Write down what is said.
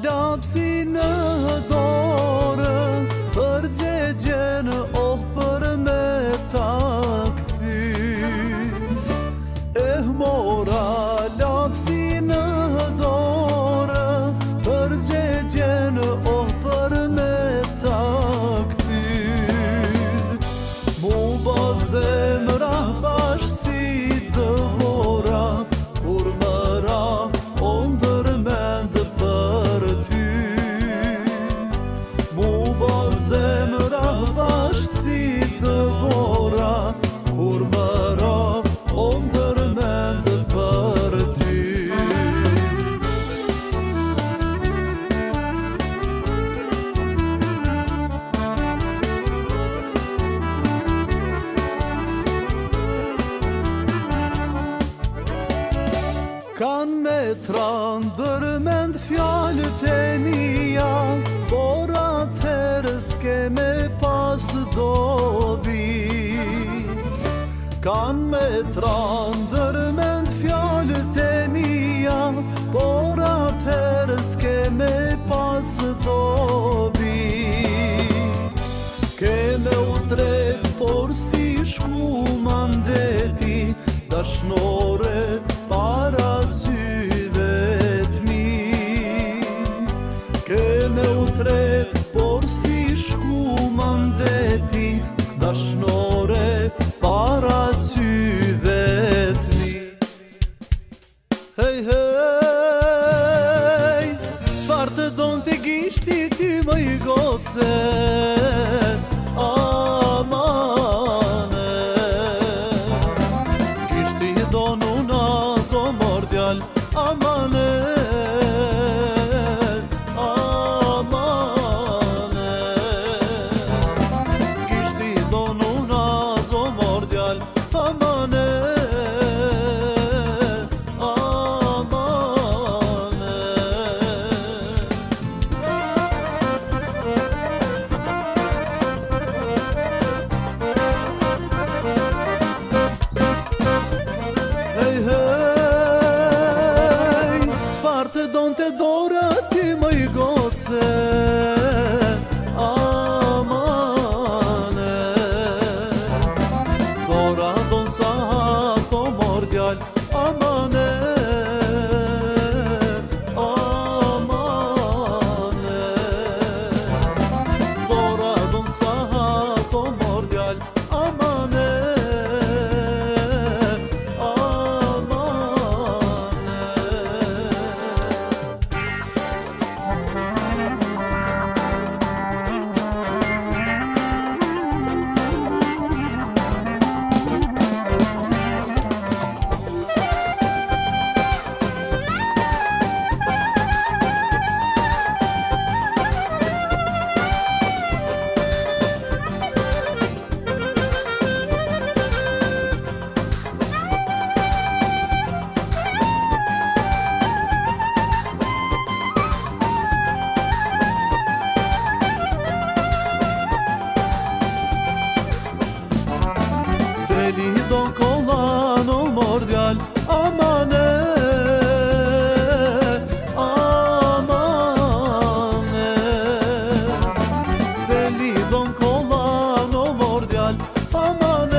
lapsi në dorë, përgjegjen për me ta kthy. Mora lapsi në dorë, përgjegjen për me ta kthy. Mu ba zemra bash si të mora, kur më ra o ndërmend për ty. Mu ba zemra bash si të mora, kur më ra o ndërmend për ty. Kan me ndërmend fjalët e mia, por atëherë s'ke me pas dobi. Kan me ndërmend fjalët e mia, por atëherë s'ke me pas dobi. Ke me u tret, por si shkuma ndeti, dashnore para syve t'mi. Ke me u tret, por si shkuma ndeti, dashnore para syve t'mi. Hej, hej, çfarë të don të gishti ty më i goce, amane. Gishti donu nazo mordjal, amane, amane. Gishti donu nazo mordjal, amane, amane. Hej, hej, çfarë të donte dora ti më i goce, amane. Dora don sa po mordjal, amane, amane. Dora don sa po mordjal, amane, amane. Deli don kollan o mordjal, amane, amane. Deli don kollan o mordjal, amane.